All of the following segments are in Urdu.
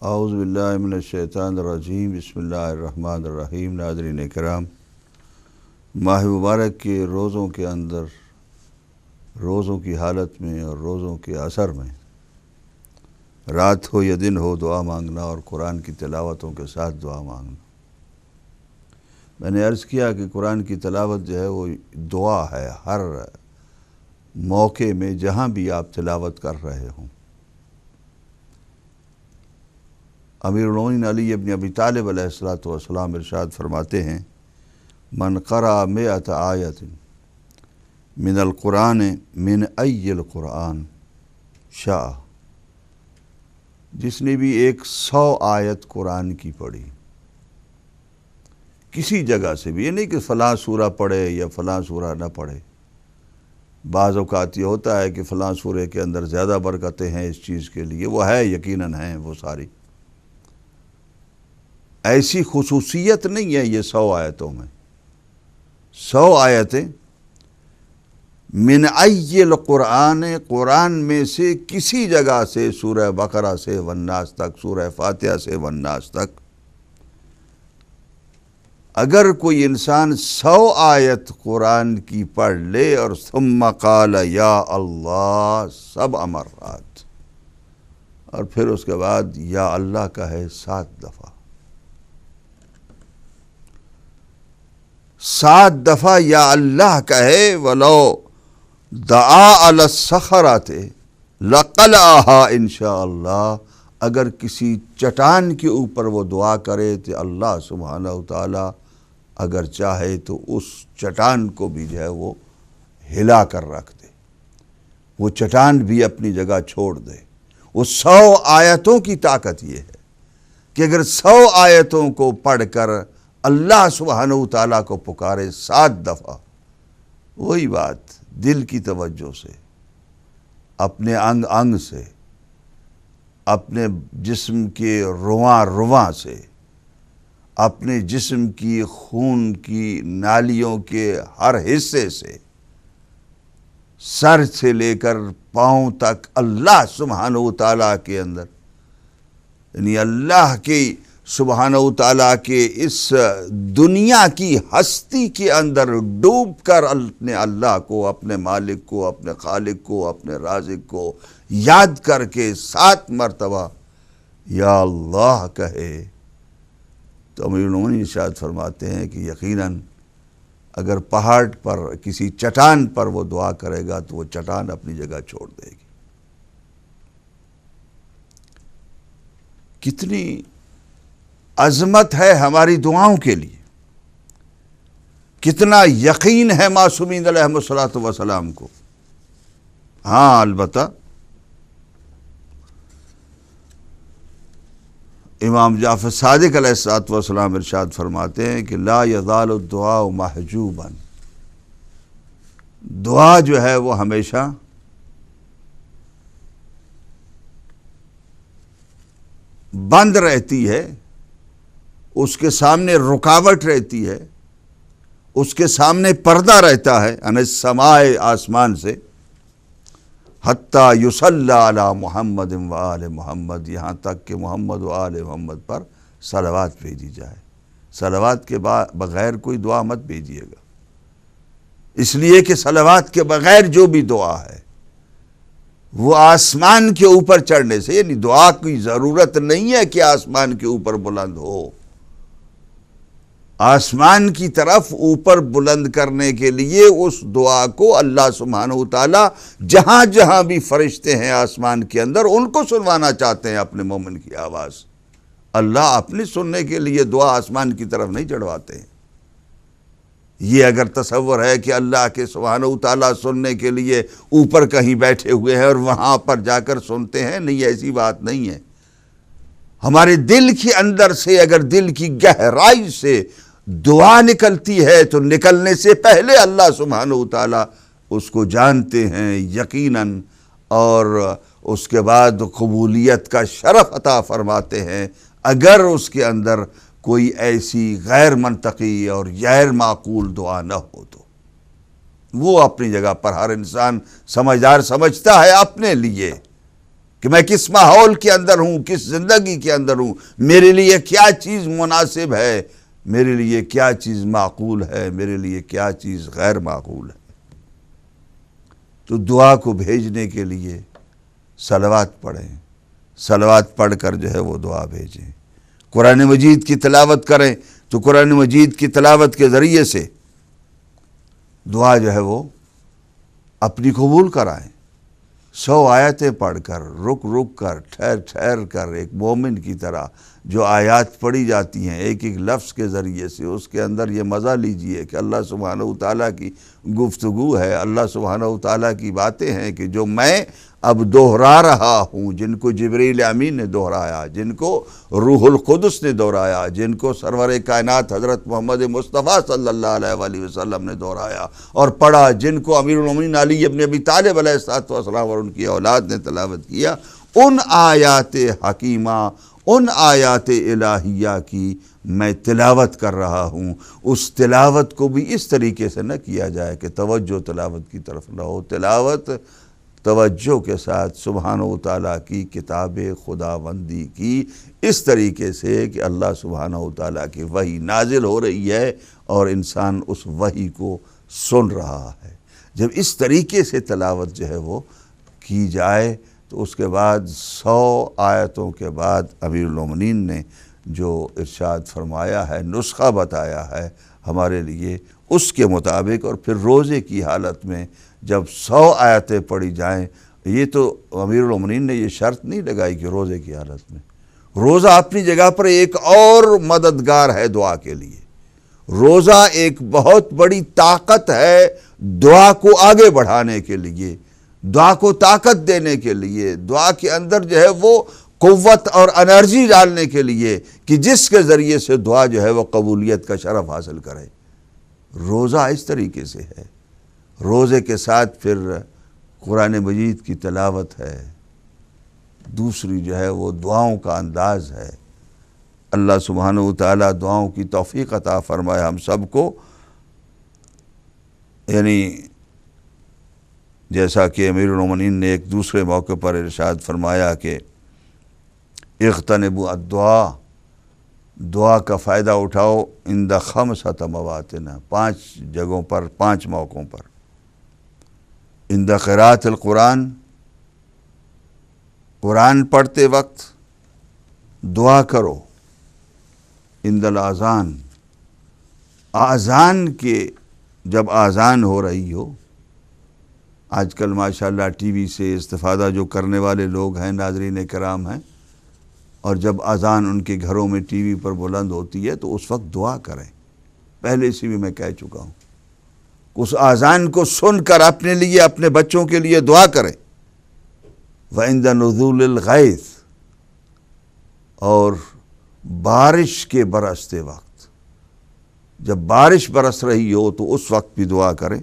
اعوذ باللہ من الشیطان الرجیم بسم اللہ الرحمن الرحیم۔ ناظرین کرام، ماہ مبارک کے روزوں کے اندر، روزوں کی حالت میں اور روزوں کے اثر میں رات ہو یا دن ہو دعا مانگنا اور قرآن کی تلاوتوں کے ساتھ دعا مانگنا۔ میں نے عرض کیا کہ قرآن کی تلاوت جو ہے وہ دعا ہے، ہر موقع میں جہاں بھی آپ تلاوت کر رہے ہوں۔ امیر المومنین علی ابن ابی طالب علیہ السلام ارشاد فرماتے ہیں، من قرأ مئۃ آیۃ من القرآن من ای القرآن شاء، جس نے بھی 100 آیت قرآن کی پڑھی کسی جگہ سے بھی، یہ نہیں کہ فلاں سورہ پڑھے یا فلاں سورہ نہ پڑھے۔ بعض اوقات یہ ہوتا ہے کہ فلاں سورہ کے اندر زیادہ برکتیں ہیں اس چیز کے لیے، وہ ہے، یقیناً ہیں وہ ساری، ایسی خصوصیت نہیں ہے یہ 100 آیتوں میں۔ 100 آیتیں من ای القرآن، قرآن میں سے کسی جگہ سے، سورہ بقرہ سے والناس تک، سورہ فاتحہ سے والناس تک، اگر کوئی انسان 100 آیت قرآن کی پڑھ لے اور ثم قال یا اللہ 7 مرات، اور پھر اس کے بعد یا اللہ کہے 7 دفعہ، 7 دفعہ یا اللہ کہے، ولو دعا علی الصخرۃ لقلعہا انشاءاللہ، اگر کسی چٹان کے اوپر وہ دعا کرے تو اللہ سبحانہ وتعالی اگر چاہے تو اس چٹان کو بھی جو ہے وہ ہلا کر رکھ دے، وہ چٹان بھی اپنی جگہ چھوڑ دے۔ وہ 100 آیتوں کی طاقت یہ ہے کہ اگر 100 آیتوں کو پڑھ کر اللہ سبحانہ وتعالی کو پکارے 7 دفعہ، وہی بات دل کی توجہ سے، اپنے انگ انگ سے، اپنے جسم کے رواں رواں سے، اپنے جسم کی خون کی نالیوں کے ہر حصے سے، سر سے لے کر پاؤں تک اللہ سبحانہ وتعالی کے اندر، یعنی اللہ کی سبحانہ وتعالی کے اس دنیا کی ہستی کے اندر ڈوب کر اپنے اللہ کو، اپنے مالک کو، اپنے خالق کو، اپنے رازق کو یاد کر کے 7 مرتبہ یا اللہ کہے، تو امیر المومنین ارشاد فرماتے ہیں کہ یقیناً اگر پہاڑ پر کسی چٹان پر وہ دعا کرے گا تو وہ چٹان اپنی جگہ چھوڑ دے گی۔ کتنی عظمت ہے ہماری دعاؤں کے لیے، کتنا یقین ہے معصومین علیہم الصلوۃ والسلام کو۔ ہاں البتہ امام جعفر صادق علیہ السلام ارشاد فرماتے ہیں کہ لا یزال الدعاء محجوبا، دعا جو ہے وہ ہمیشہ بند رہتی ہے، اس کے سامنے رکاوٹ رہتی ہے، اس کے سامنے پردہ رہتا ہے، عن السماء، آسمان سے، حتیٰ یصلی علی محمد و آل محمد، یہاں تک کہ محمد و آل محمد پر صلوات بھیجی جائے۔ صلوات کے بغیر کوئی دعا مت بھیجیے گا، اس لیے کہ صلوات کے بغیر جو بھی دعا ہے وہ آسمان کے اوپر چڑھنے سے، یعنی دعا کی ضرورت نہیں ہے کہ آسمان کے اوپر بلند ہو، آسمان کی طرف اوپر بلند کرنے کے لیے اس دعا کو اللہ سبحانہ وتعالی جہاں جہاں بھی فرشتے ہیں آسمان کے اندر ان کو سنوانا چاہتے ہیں اپنے مومن کی آواز۔ اللہ اپنے سننے کے لیے دعا آسمان کی طرف نہیں چڑھواتے ہیں۔ یہ اگر تصور ہے کہ اللہ کے سبحانہ وتعالی سننے کے لیے اوپر کہیں بیٹھے ہوئے ہیں اور وہاں پر جا کر سنتے ہیں، نہیں، ایسی بات نہیں ہے۔ ہمارے دل کے اندر سے اگر دل کی گہرائی سے دعا نکلتی ہے تو نکلنے سے پہلے اللہ سبحانہ وتعالی اس کو جانتے ہیں یقیناً، اور اس کے بعد قبولیت کا شرف عطا فرماتے ہیں اگر اس کے اندر کوئی ایسی غیر منطقی اور غیر معقول دعا نہ ہو تو۔ وہ اپنی جگہ پر ہر انسان سمجھدار سمجھتا ہے اپنے لیے کہ میں کس ماحول کے اندر ہوں، کس زندگی کے اندر ہوں، میرے لیے کیا چیز مناسب ہے، میرے لیے کیا چیز معقول ہے، میرے لیے کیا چیز غیر معقول ہے۔ تو دعا کو بھیجنے کے لیے صلوات پڑھیں، صلوات پڑھ کر جو ہے وہ دعا بھیجیں۔ قرآن مجید کی تلاوت کریں تو قرآن مجید کی تلاوت کے ذریعے سے دعا جو ہے وہ اپنی قبول کرائیں۔ 100 آیتیں پڑھ کر، رک رک کر، ٹھہر کر، ایک مومن کی طرح جو آیات پڑھی جاتی ہیں ایک ایک لفظ کے ذریعے سے، اس کے اندر یہ مزہ لیجئے کہ اللہ سبحانہ وتعالیٰ کی گفتگو ہے، اللہ سبحانہ وتعالیٰ کی باتیں ہیں کہ جو میں اب دہرا رہا ہوں، جن کو جبریل امین نے دہرایا، جن کو روح القدس نے دہرایا، جن کو سرور کائنات حضرت محمد مصطفیٰ صلی اللہ علیہ وآلہ وسلم نے دہرایا اور پڑھا، جن کو امیر المومنین علی ابن ابی طالب علیہ السلام اور ان کی اولاد نے تلاوت کیا، ان آیات حکیمہ، ان آیات الہیہ کی میں تلاوت کر رہا ہوں۔ اس تلاوت کو بھی اس طریقے سے نہ کیا جائے کہ توجہ تلاوت کی طرف نہ ہو، تلاوت توجہ کے ساتھ سبحانہ وتعالیٰ کی کتاب خداوندی کی اس طریقے سے کہ اللہ سبحانہ وتعالیٰ کی وحی نازل ہو رہی ہے اور انسان اس وحی کو سن رہا ہے۔ جب اس طریقے سے تلاوت جو ہے وہ کی جائے تو اس کے بعد 100 آیتوں کے بعد امیر المومنین نے جو ارشاد فرمایا ہے، نسخہ بتایا ہے ہمارے لیے، اس کے مطابق، اور پھر روزے کی حالت میں جب 100 آیتیں پڑھی جائیں، یہ تو امیر المومنین نے یہ شرط نہیں لگائی کہ روزے کی حالت میں، روزہ اپنی جگہ پر ایک اور مددگار ہے دعا کے لیے۔ روزہ ایک بہت بڑی طاقت ہے دعا کو آگے بڑھانے کے لیے، دعا کو طاقت دینے کے لیے، دعا کے اندر جو ہے وہ قوت اور انرجی ڈالنے کے لیے کہ جس کے ذریعے سے دعا جو ہے وہ قبولیت کا شرف حاصل کرے۔ روزہ اس طریقے سے ہے۔ روزے کے ساتھ پھر قرآن مجید کی تلاوت ہے، دوسری جو ہے وہ دعاؤں کا انداز ہے۔ اللہ سبحانہ وتعالیٰ دعاؤں کی توفیق عطا فرمائے ہم سب کو، یعنی جیسا کہ امیر المومنین نے ایک دوسرے موقع پر ارشاد فرمایا کہ اغتنموا الدعاء، دعا کا فائدہ اٹھاؤ، عند 5 مواطن، 5 جگہوں پر، 5 موقعوں پر۔ عند قراءۃ القرآن، قرآن پڑھتے وقت دعا کرو۔ عند الاذان، آذان کے جب آذان ہو رہی ہو، آج کل ماشاءاللہ ٹی وی سے استفادہ جو کرنے والے لوگ ہیں، ناظرین کرام ہیں، اور جب اذان ان کے گھروں میں ٹی وی پر بلند ہوتی ہے تو اس وقت دعا کریں۔ پہلے سے بھی میں کہہ چکا ہوں، اس اذان کو سن کر اپنے لیے، اپنے بچوں کے لیے دعا کریں۔ وَعِنْدَ نُزُولِ الْغَيْثِ، اور بارش کے برستے وقت، جب بارش برس رہی ہو تو اس وقت بھی دعا کریں،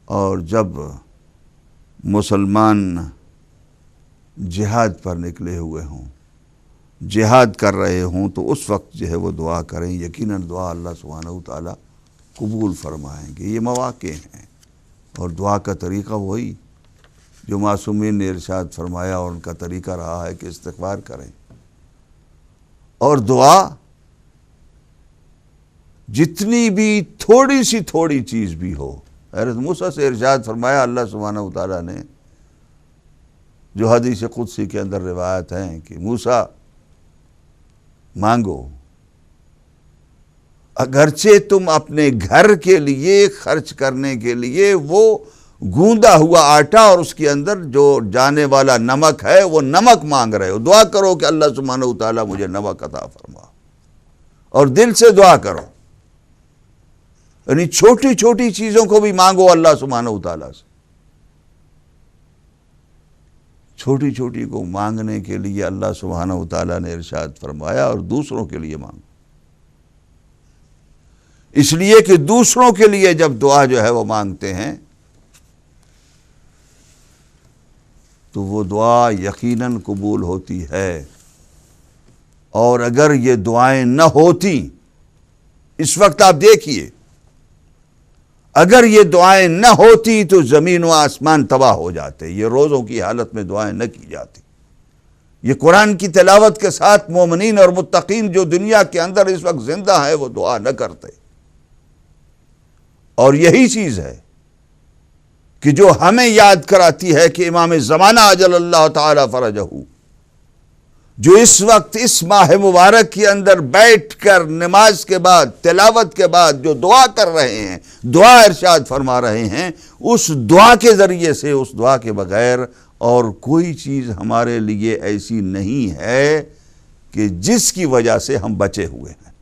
اور جب مسلمان جہاد پر نکلے ہوئے ہوں، جہاد کر رہے ہوں تو اس وقت جو ہے وہ دعا کریں۔ یقیناً دعا اللہ سبحانہ وتعالیٰ قبول فرمائیں گے۔ یہ مواقع ہیں، اور دعا کا طریقہ وہی جو معصومین نے ارشاد فرمایا اور ان کا طریقہ رہا ہے کہ استغفار کریں، اور دعا جتنی بھی تھوڑی سی تھوڑی چیز بھی ہو۔ حضرت موسیٰ سے ارشاد فرمایا اللہ سبحانہ وتعالیٰ نے، جو حدیث قدسی کے اندر روایت ہیں کہ موسیٰ مانگو، اگرچہ تم اپنے گھر کے لیے خرچ کرنے کے لیے وہ گوندا ہوا آٹا اور اس کے اندر جو جانے والا نمک ہے وہ نمک مانگ رہے ہو، دعا کرو کہ اللہ سبحانہ وتعالیٰ مجھے نمک عطا فرما، اور دل سے دعا کرو۔ یعنی چھوٹی چھوٹی چیزوں کو بھی مانگو اللہ سبحانہ وتعالیٰ سے۔ چھوٹی چھوٹی کو مانگنے کے لیے اللہ سبحانہ وتعالیٰ نے ارشاد فرمایا، اور دوسروں کے لیے مانگو، اس لیے کہ دوسروں کے لیے جب دعا جو ہے وہ مانگتے ہیں تو وہ دعا یقیناً قبول ہوتی ہے۔ اور اگر یہ دعائیں نہ ہوتی، اس وقت آپ دیکھیے اگر یہ دعائیں نہ ہوتی تو زمین و آسمان تباہ ہو جاتے. یہ روزوں کی حالت میں دعائیں نہ کی جاتی. یہ قرآن کی تلاوت کے ساتھ مومنین اور متقین جو دنیا کے اندر اس وقت زندہ ہے وہ دعا نہ کرتے. اور یہی چیز ہے کہ جو ہمیں یاد کراتی ہے کہ امام زمانہ عجل اللہ تعالی فرجہ جو اس وقت اس ماہ مبارک کے اندر بیٹھ کر نماز کے بعد تلاوت کے بعد جو دعا کر رہے ہیں، دعا ارشاد فرما رہے ہیں، اس دعا کے ذریعے سے، اس دعا کے بغیر اور کوئی چیز ہمارے لیے ایسی نہیں ہے کہ جس کی وجہ سے ہم بچے ہوئے ہیں.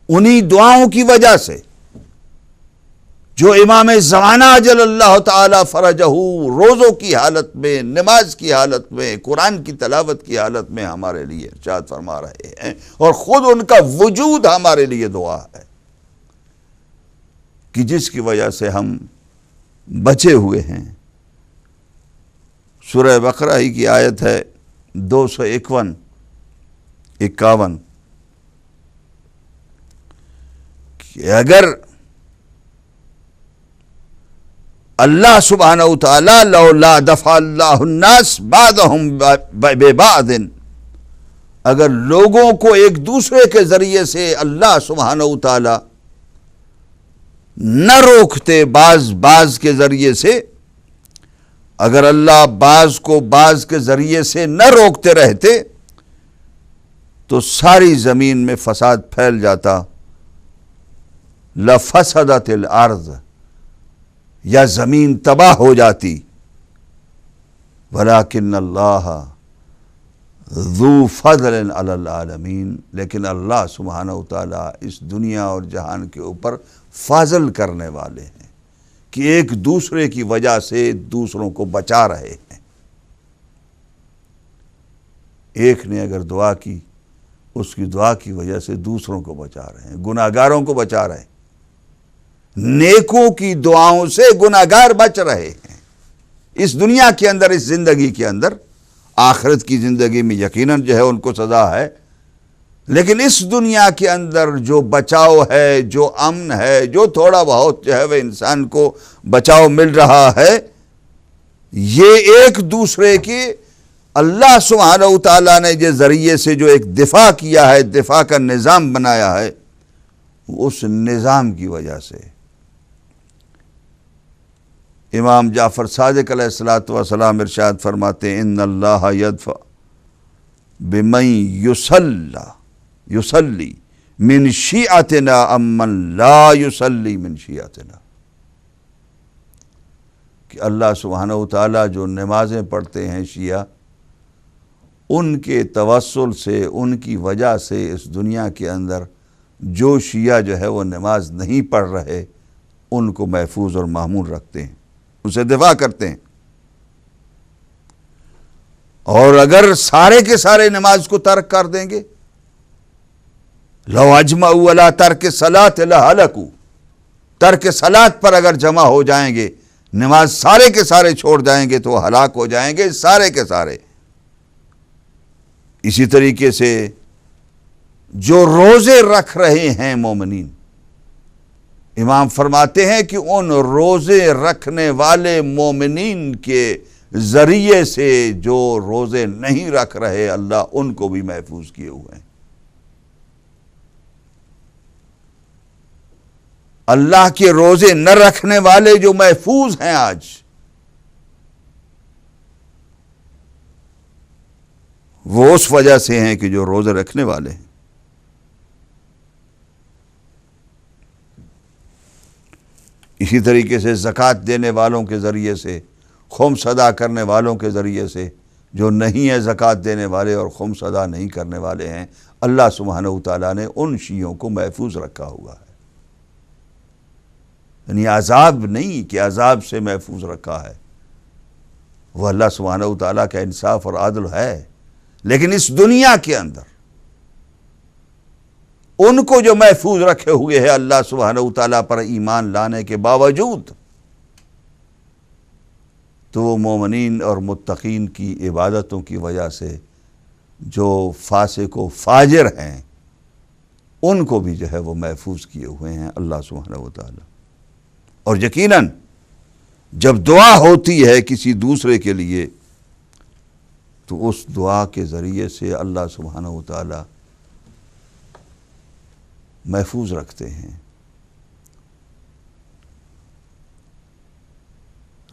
انہی دعاؤں کی وجہ سے جو امام زمانہ عجل اللہ تعالی فرجہ روزوں کی حالت میں، نماز کی حالت میں، قرآن کی تلاوت کی حالت میں ہمارے لیے ارشاد فرما رہے ہیں، اور خود ان کا وجود ہمارے لیے دعا ہے کہ جس کی وجہ سے ہم بچے ہوئے ہیں. سورہ بقرہ ہی کی آیت ہے 251 51 کہ اگر اللہ سبحانہ وتعالی لولا دفع اللہ الناس بعضهم ببعض، اگر لوگوں کو ایک دوسرے کے ذریعے سے اللہ سبحانہ وتعالی نہ روکتے بعض کے ذریعے سے، اگر اللہ بعض کو بعض کے ذریعے سے نہ روکتے رہتے تو ساری زمین میں فساد پھیل جاتا. لفسدت الارض، یا زمین تباہ ہو جاتی. ولیکن اللہ ذو فضل علی العالمین، لیکن اللہ سبحانہ وتعالی اس دنیا اور جہان کے اوپر فضل کرنے والے ہیں کہ ایک دوسرے کی وجہ سے دوسروں کو بچا رہے ہیں. ایک نے اگر دعا کی، اس کی دعا کی وجہ سے دوسروں کو بچا رہے ہیں، گناہگاروں کو بچا رہے ہیں. نیکوں کی دعاؤں سے گناہگار بچ رہے ہیں اس دنیا کے اندر، اس زندگی کے اندر. آخرت کی زندگی میں یقیناً جو ہے ان کو سزا ہے، لیکن اس دنیا کے اندر جو بچاؤ ہے، جو امن ہے، جو تھوڑا بہت جو ہے وہ انسان کو بچاؤ مل رہا ہے، یہ ایک دوسرے کی اللہ سبحانہ وتعالیٰ نے جس ذریعے سے جو ایک دفاع کیا ہے، دفاع کا نظام بنایا ہے، اس نظام کی وجہ سے. امام جعفر صادق علیہ السلام ارشاد فرماتے ہیں ان اللہ یدفع بمن یصلی من شیعتنا امن لا یصلی من شیعتنا، کہ اللہ سبحانہ وتعالی جو نمازیں پڑھتے ہیں شیعہ، ان کے توسل سے، ان کی وجہ سے اس دنیا کے اندر جو شیعہ جو ہے وہ نماز نہیں پڑھ رہے ان کو محفوظ اور معمول رکھتے ہیں، اسے دفاع کرتے ہیں. اور اگر سارے کے سارے نماز کو ترک کر دیں گے، لو اجمعوا علی ترک الصلاۃ لہلکوا، ترک صلاۃ پر اگر جمع ہو جائیں گے، نماز سارے کے سارے چھوڑ جائیں گے تو وہ ہلاک ہو جائیں گے سارے کے سارے. اسی طریقے سے جو روزے رکھ رہے ہیں مومنین، امام فرماتے ہیں کہ ان روزے رکھنے والے مومنین کے ذریعے سے جو روزے نہیں رکھ رہے، اللہ ان کو بھی محفوظ کیے ہوئے ہیں. اللہ کے روزے نہ رکھنے والے جو محفوظ ہیں آج، وہ اس وجہ سے ہیں کہ جو روزے رکھنے والے ہیں. اسی طریقے سے زکوٰۃ دینے والوں کے ذریعے سے، خمس ادا کرنے والوں کے ذریعے سے، جو نہیں ہے زکوٰۃ دینے والے اور خمس ادا نہیں کرنے والے ہیں، اللہ سبحانہ وتعالیٰ نے ان شیعوں کو محفوظ رکھا ہوا ہے. یعنی عذاب نہیں کہ عذاب سے محفوظ رکھا ہے، وہ اللہ سبحانہ وتعالیٰ کا انصاف اور عدل ہے. لیکن اس دنیا کے اندر ان کو جو محفوظ رکھے ہوئے ہے اللہ سبحانہ وتعالیٰ پر ایمان لانے کے باوجود، تو وہ مومنین اور متقین کی عبادتوں کی وجہ سے جو فاسق و فاجر ہیں ان کو بھی جو ہے وہ محفوظ کیے ہوئے ہیں اللہ سبحانہ وتعالیٰ. اور یقیناً جب دعا ہوتی ہے کسی دوسرے کے لیے تو اس دعا کے ذریعے سے اللہ سبحانہ و تعالی محفوظ رکھتے ہیں۔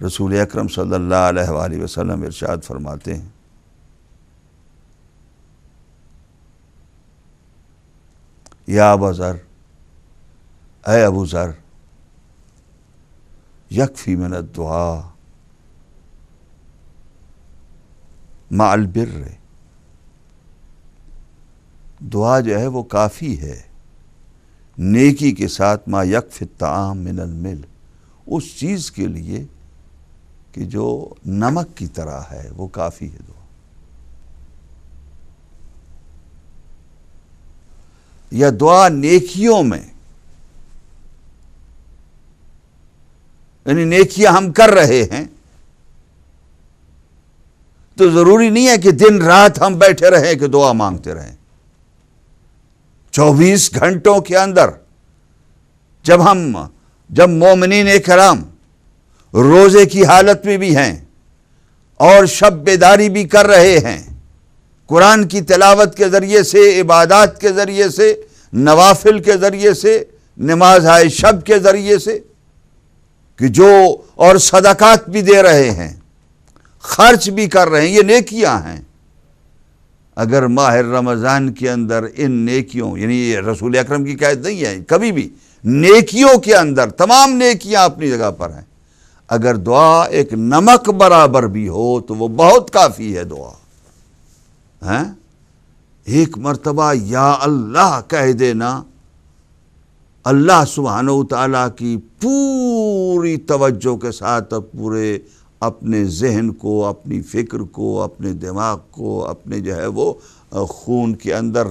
رسول اکرم صلی اللہ علیہ وآلہ وسلم ارشاد فرماتے ہیں یا ابا ذر، اے ابو ذر، یکفی من الدعاء مع البر، دعا جو ہے وہ کافی ہے نیکی کے ساتھ، ما یکفی الطعام من المل، اس چیز کے لیے کہ جو نمک کی طرح ہے، وہ کافی ہے دعا۔ یا دعا نیکیوں میں، یعنی نیکیاں ہم کر رہے ہیں تو ضروری نہیں ہے کہ دن رات ہم بیٹھے رہیں کہ دعا مانگتے رہیں۔ 24 گھنٹوں کے اندر جب مومنین کرام روزے کی حالت میں بھی ہیں اور شب بیداری بھی کر رہے ہیں، قرآن کی تلاوت کے ذریعے سے، عبادات کے ذریعے سے، نوافل کے ذریعے سے، نماز شب کے ذریعے سے، کہ جو اور صدقات بھی دے رہے ہیں، خرچ بھی کر رہے ہیں، یہ نیکیاں ہیں۔ اگر ماہ رمضان کے اندر ان نیکیوں، یعنی یہ رسول اکرم کی قید نہیں ہے، کبھی بھی نیکیوں کے اندر تمام نیکیاں اپنی جگہ پر ہیں، اگر دعا ایک نمک برابر بھی ہو تو وہ بہت کافی ہے دعا۔ ایک مرتبہ یا اللہ کہہ دینا، اللہ سبحانہ و تعالیٰ کی پوری توجہ کے ساتھ پورے اپنے ذہن کو، اپنی فکر کو، اپنے دماغ کو، اپنے جو ہے وہ خون کے اندر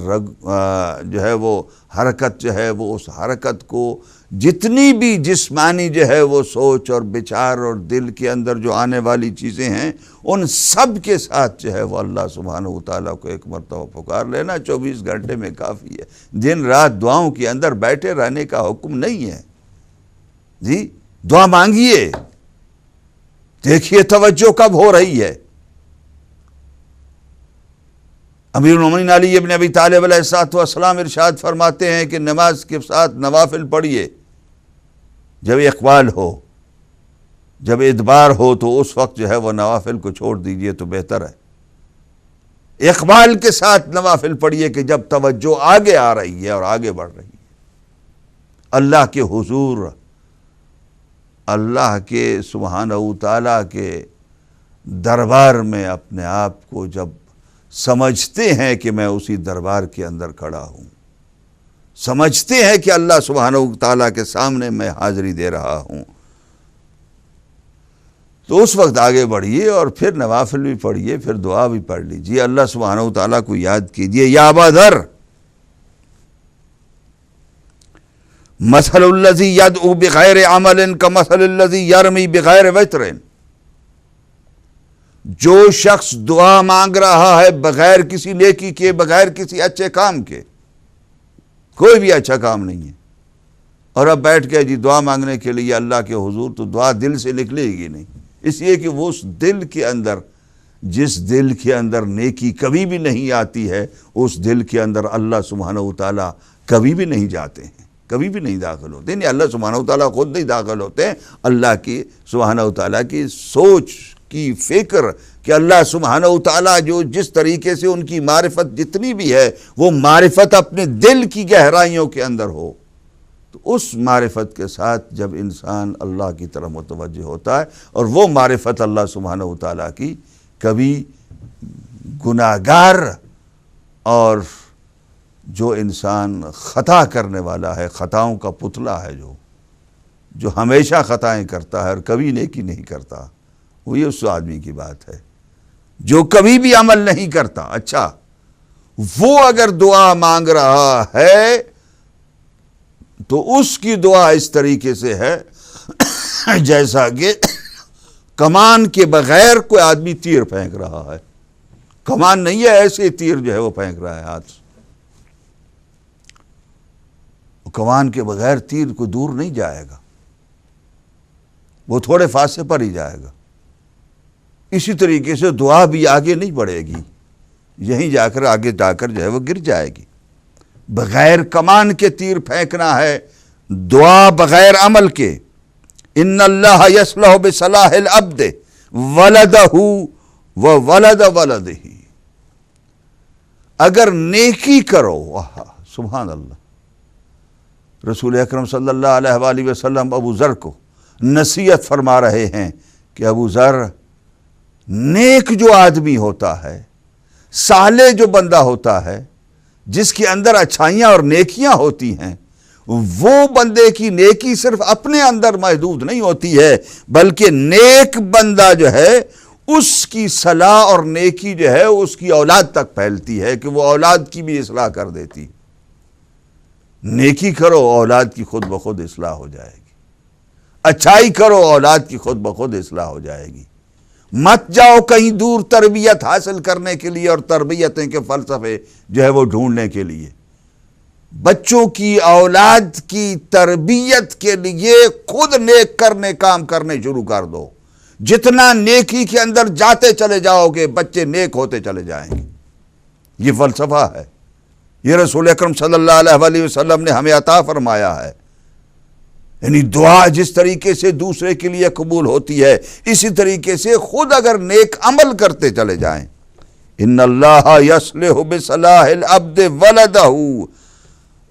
جو ہے وہ حرکت جو ہے وہ اس حرکت کو، جتنی بھی جسمانی جو ہے وہ سوچ اور بچار اور دل کے اندر جو آنے والی چیزیں ہیں، ان سب کے ساتھ جو ہے وہ اللہ سبحانہ و تعالیٰ کو ایک مرتبہ پکار لینا 24 گھنٹے میں کافی ہے۔ دن رات دعاؤں کے اندر بیٹھے رہنے کا حکم نہیں ہے جی، دعا مانگیے، دیکھیے توجہ کب ہو رہی ہے۔ امیر المومنین علی ابن ابی طالب علیہ السلام ارشاد فرماتے ہیں کہ نماز کے ساتھ نوافل پڑھیے، جب اقبال ہو، جب ادبار ہو تو اس وقت جو ہے وہ نوافل کو چھوڑ دیجئے تو بہتر ہے۔ اقبال کے ساتھ نوافل پڑھیے کہ جب توجہ آگے آ رہی ہے اور آگے بڑھ رہی ہے، اللہ کے حضور، اللہ کے سبحانہ و تعالیٰ کے دربار میں اپنے آپ کو جب سمجھتے ہیں کہ میں اسی دربار کے اندر کھڑا ہوں، سمجھتے ہیں کہ اللہ سبحانہ و تعالیٰ کے سامنے میں حاضری دے رہا ہوں، تو اس وقت آگے بڑھیے اور پھر نوافل بھی پڑھیے، پھر دعا بھی پڑھ لیجیے، اللہ سبحانہ و تعالیٰ کو یاد کیجیے۔ یا ابا ذر، مثل الذی یدعو بغیر عمل کمثل الذی یرمی بغیر وتر، جو شخص دعا مانگ رہا ہے بغیر کسی نیکی کے، بغیر کسی اچھے کام کے، کوئی بھی اچھا کام نہیں ہے، اور اب بیٹھ کے جی دعا مانگنے کے لیے اللہ کے حضور، تو دعا دل سے نکلے گی نہیں، اس لیے کہ وہ اس دل کے اندر، جس دل کے اندر نیکی کبھی بھی نہیں آتی ہے، اس دل کے اندر اللہ سبحانہ و تعالیٰ کبھی بھی نہیں جاتے ہیں، کبھی بھی نہیں داخل ہوتے ہیں۔ اللہ سبحانہ و تعالیٰ خود نہیں داخل ہوتے ہیں، اللہ کی سبحانہ و تعالیٰ کی سوچ کی فکر، کہ اللہ سبحانہ و تعالیٰ جو جس طریقے سے ان کی معرفت جتنی بھی ہے، وہ معرفت اپنے دل کی گہرائیوں کے اندر ہو، تو اس معرفت کے ساتھ جب انسان اللہ کی طرف متوجہ ہوتا ہے، اور وہ معرفت اللہ سبحانہ و تعالیٰ کی کبھی گناہگار اور جو انسان خطا کرنے والا ہے، خطاؤں کا پتلا ہے، جو ہمیشہ خطائیں کرتا ہے اور کبھی نیکی نہیں کرتا، وہی اس آدمی کی بات ہے جو کبھی بھی عمل نہیں کرتا۔ اچھا، وہ اگر دعا مانگ رہا ہے تو اس کی دعا اس طریقے سے ہے جیسا کہ کمان کے بغیر کوئی آدمی تیر پھینک رہا ہے۔ کمان نہیں ہے، ایسے تیر جو ہے وہ پھینک رہا ہے ہاتھ سے، کمان کے بغیر تیر کو دور نہیں جائے گا۔ وہ تھوڑے فاصلے پر ہی جائے گا۔ اسی طریقے سے دعا بھی آگے نہیں بڑھے گی، یہیں جا کر آگے جا کر جو ہے وہ گر جائے گی۔ بغیر کمان کے تیر پھینکنا ہے، دعا بغیر عمل کے۔ ان اللہ یصلح بصلاح العبد ولدہ و ولد ولدہ، اگر نیکی کرو، سبحان اللہ، رسول اکرم صلی اللہ علیہ وآلہ وسلم ابو ذر کو نصیحت فرما رہے ہیں کہ ابو ذر، نیک جو آدمی ہوتا ہے، صالح جو بندہ ہوتا ہے، جس کے اندر اچھائیاں اور نیکیاں ہوتی ہیں، وہ بندے کی نیکی صرف اپنے اندر محدود نہیں ہوتی ہے، بلکہ نیک بندہ جو ہے اس کی صلاح اور نیکی جو ہے اس کی اولاد تک پھیلتی ہے کہ وہ اولاد کی بھی اصلاح کر دیتی۔ نیکی کرو، اولاد کی خود بخود اصلاح ہو جائے گی۔ اچھائی کرو، اولاد کی خود بخود اصلاح ہو جائے گی۔ مت جاؤ کہیں دور تربیت حاصل کرنے کے لیے اور تربیتیں کے فلسفے جو ہے وہ ڈھونڈنے کے لیے۔ بچوں کی، اولاد کی تربیت کے لیے خود نیک کام کرنے شروع کر دو۔ جتنا نیکی کے اندر جاتے چلے جاؤ گے، بچے نیک ہوتے چلے جائیں گے۔ یہ فلسفہ ہے، یہ رسول اکرم صلی اللہ علیہ وآلہ وسلم نے ہمیں عطا فرمایا ہے۔ یعنی دعا جس طریقے سے دوسرے کے لیے قبول ہوتی ہے، اسی طریقے سے خود اگر نیک عمل کرتے چلے جائیں۔ ان اللہ یصلح بصلاح العبد ولدہ،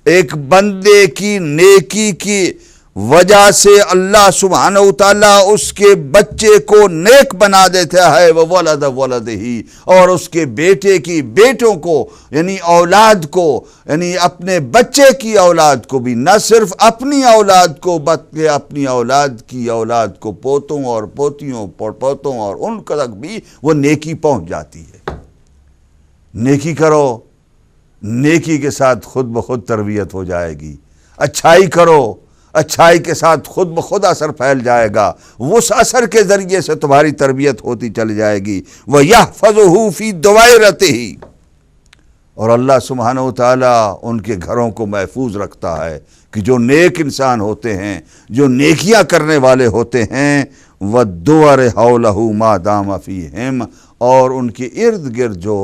ایک بندے کی نیکی کی وجہ سے اللہ سبحانہ وتعالیٰ اس کے بچے کو نیک بنا دیتا ہے، وہ ولد ولدہ، اور اس کے بیٹے کی بیٹوں کو، یعنی اولاد کو، یعنی اپنے بچے کی اولاد کو بھی، نہ صرف اپنی اولاد کو بلکہ اپنی اولاد کی اولاد کو، پوتوں اور پوتیوں، پوتوں اور ان تک بھی وہ نیکی پہنچ جاتی ہے۔ نیکی کرو، نیکی کے ساتھ خود بخود تربیت ہو جائے گی۔ اچھائی کرو، اچھائی کے ساتھ خود بخود اثر پھیل جائے گا، اس اثر کے ذریعے سے تمہاری تربیت ہوتی چلی جائے گی۔ وَيَحْفَظُهُ فِي دَوَائِرَتِهِ، اور اللہ سبحانہ وتعالیٰ ان کے گھروں کو محفوظ رکھتا ہے کہ جو نیک انسان ہوتے ہیں، جو نیکیاں کرنے والے ہوتے ہیں، وَالدُّوَرِ حَوْلَهُ مَا دَامَ فِيهِمْ، اور ان کے ارد گرد جو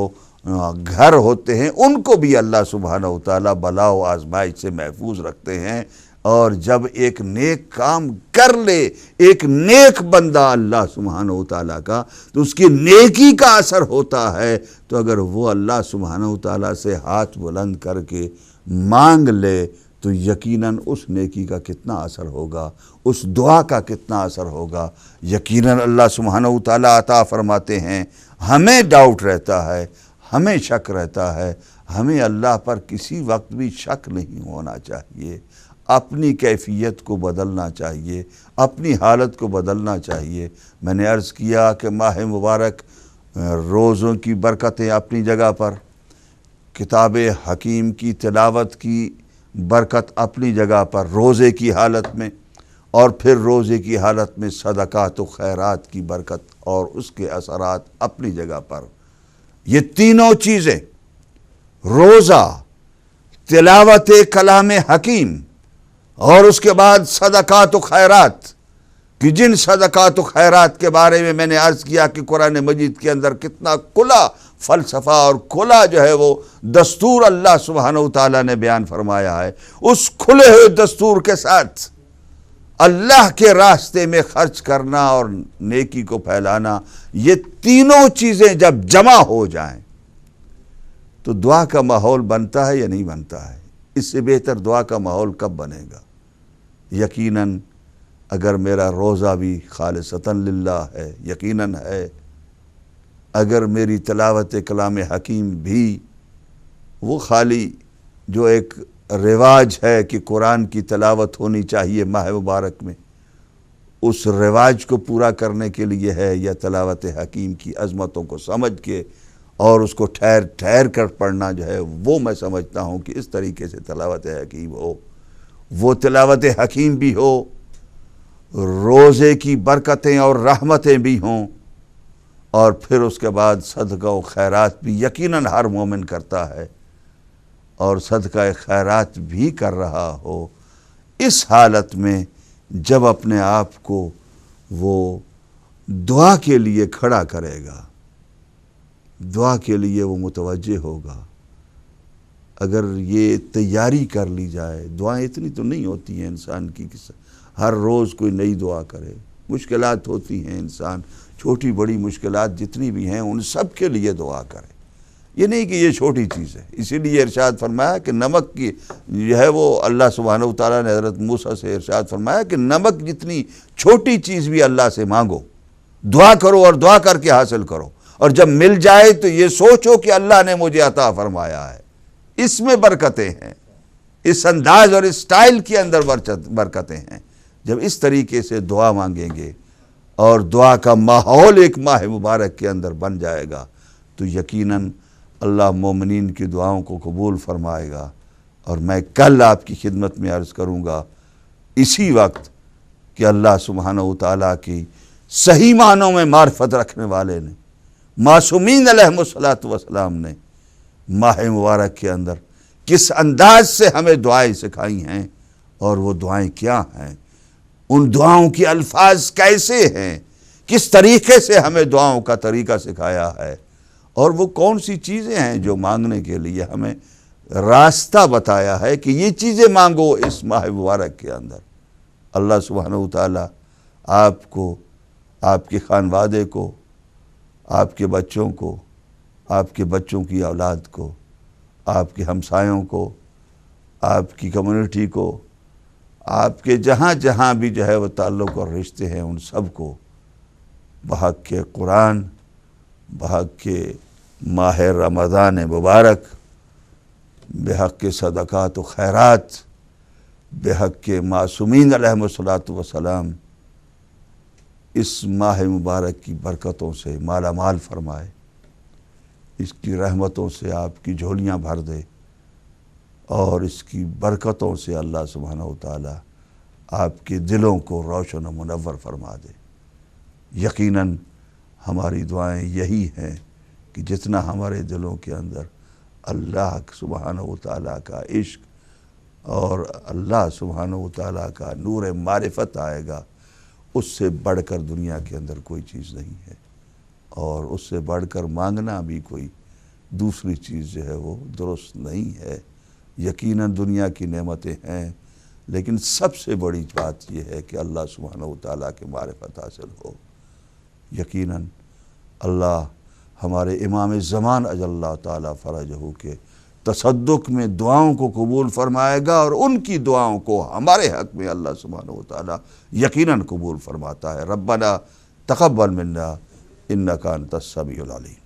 گھر ہوتے ہیں ان کو بھی اللہ سبحانہ وتعالیٰ بلا و آزمائش سے محفوظ رکھتے ہیں۔ اور جب ایک نیک کام کر لے ایک نیک بندہ اللہ سبحانہ وتعالیٰ کا، تو اس کی نیکی کا اثر ہوتا ہے۔ تو اگر وہ اللہ سبحانہ وتعالیٰ سے ہاتھ بلند کر کے مانگ لے تو یقیناً اس نیکی کا کتنا اثر ہوگا، اس دعا کا کتنا اثر ہوگا۔ یقیناً اللہ سبحانہ وتعالیٰ عطا فرماتے ہیں۔ ہمیں ڈاؤٹ رہتا ہے، ہمیں شک رہتا ہے، ہمیں اللہ پر کسی وقت بھی شک نہیں ہونا چاہیے۔ اپنی کیفیت کو بدلنا چاہیے، اپنی حالت کو بدلنا چاہیے۔ میں نے عرض کیا کہ ماہ مبارک، روزوں کی برکتیں اپنی جگہ پر، کتاب حکیم کی تلاوت کی برکت اپنی جگہ پر روزے کی حالت میں، اور پھر روزے کی حالت میں صدقات و خیرات کی برکت اور اس کے اثرات اپنی جگہ پر۔ یہ تینوں چیزیں، روزہ، تلاوت کلام حکیم، اور اس کے بعد صدقات و خیرات، کہ جن صدقات و خیرات کے بارے میں نے عرض کیا کہ قرآن مجید کے اندر کتنا کھلا فلسفہ اور کھلا جو ہے وہ دستور اللہ سبحانہ وتعالیٰ نے بیان فرمایا ہے۔ اس کھلے ہوئے دستور کے ساتھ اللہ کے راستے میں خرچ کرنا اور نیکی کو پھیلانا، یہ تینوں چیزیں جب جمع ہو جائیں تو دعا کا ماحول بنتا ہے یا نہیں بنتا ہے؟ اس سے بہتر دعا کا ماحول کب بنے گا؟ یقیناً اگر میرا روزہ بھی خالصتاً للہ ہے، یقیناً ہے، اگر میری تلاوت کلام حکیم بھی وہ خالی جو ایک رواج ہے کہ قرآن کی تلاوت ہونی چاہیے ماہ مبارک میں، اس رواج کو پورا کرنے کے لیے ہے، یا تلاوت حکیم کی عظمتوں کو سمجھ کے اور اس کو ٹھہر ٹھہر کر پڑھنا جو ہے وہ میں سمجھتا ہوں کہ اس طریقے سے تلاوت حکیم ہو، وہ تلاوت حکیم بھی ہو، روزے کی برکتیں اور رحمتیں بھی ہوں، اور پھر اس کے بعد صدقہ و خیرات بھی یقیناً ہر مومن کرتا ہے، اور صدقہ خیرات بھی کر رہا ہو۔ اس حالت میں جب اپنے آپ کو وہ دعا کے لیے کھڑا کرے گا، دعا کے لیے وہ متوجہ ہوگا۔ اگر یہ تیاری کر لی جائے، دعائیں اتنی تو نہیں ہوتی ہیں انسان کی کہ ہر روز کوئی نئی دعا کرے، مشکلات ہوتی ہیں، انسان چھوٹی بڑی مشکلات جتنی بھی ہیں ان سب کے لیے دعا کرے، یہ نہیں کہ یہ چھوٹی چیز ہے۔ اسی لیے ارشاد فرمایا کہ نمک کی جو ہے وہ اللہ سبحانہ وتعالیٰ نے حضرت موسیٰ سے ارشاد فرمایا کہ نمک جتنی چھوٹی چیز بھی اللہ سے مانگو، دعا کرو اور دعا کر کے حاصل کرو، اور جب مل جائے تو یہ سوچو کہ اللہ نے مجھے عطا فرمایا ہے، اس میں برکتیں ہیں، اس انداز اور اس سٹائل کے اندر برکتیں ہیں۔ جب اس طریقے سے دعا مانگیں گے اور دعا کا ماحول ایک ماہ مبارک کے اندر بن جائے گا تو یقیناً اللہ مومنین کی دعاؤں کو قبول فرمائے گا۔ اور میں کل آپ کی خدمت میں عرض کروں گا اسی وقت کہ اللہ سبحانہ وتعالیٰ کی صحیح معنوں میں معرفت رکھنے والے نے، معصومین علیہم الصلاۃ والسلام نے ماہ مبارک کے اندر کس انداز سے ہمیں دعائیں سکھائی ہیں، اور وہ دعائیں کیا ہیں، ان دعاؤں کے الفاظ کیسے ہیں، کس طریقے سے ہمیں دعاؤں کا طریقہ سکھایا ہے، اور وہ کون سی چیزیں ہیں جو مانگنے کے لیے ہمیں راستہ بتایا ہے کہ یہ چیزیں مانگو اس ماہ مبارک کے اندر۔ اللہ سبحانہ وتعالیٰ آپ کو، آپ کے خانوادے کو، آپ کے بچوں کو، آپ کے بچوں کی اولاد کو، آپ کے ہمسایوں کو، آپ کی کمیونٹی کو، آپ کے جہاں جہاں بھی جو ہے وہ تعلق اور رشتے ہیں ان سب کو بحق کے قرآن، بحق کے ماہ رمضان مبارک، بحق کے صدقات و خیرات، بحق کے معصومین علیہم الصلاۃ والسلام اس ماہ مبارک کی برکتوں سے مالا مال فرمائے، اس کی رحمتوں سے آپ کی جھولیاں بھر دے، اور اس کی برکتوں سے اللہ سبحانہ وتعالی آپ کے دلوں کو روشن و منور فرما دے۔ یقیناً ہماری دعائیں یہی ہیں کہ جتنا ہمارے دلوں کے اندر اللہ سبحانہ وتعالی کا عشق اور اللہ سبحانہ وتعالی کا نور معرفت آئے گا، اس سے بڑھ کر دنیا کے اندر کوئی چیز نہیں ہے، اور اس سے بڑھ کر مانگنا بھی کوئی دوسری چیز جو ہے وہ درست نہیں ہے۔ یقیناً دنیا کی نعمتیں ہیں، لیکن سب سے بڑی بات یہ ہے کہ اللہ سبحانہ وتعالیٰ کے معرفت حاصل ہو۔ یقیناً اللہ ہمارے امام زمان اجل اللہ تعالیٰ فرجہ کے تصدق میں دعاؤں کو قبول فرمائے گا، اور ان کی دعاؤں کو ہمارے حق میں اللہ سبحانہ وتعالیٰ یقیناً قبول فرماتا ہے۔ ربنا تقبل منا انک انت السمیع العلیم۔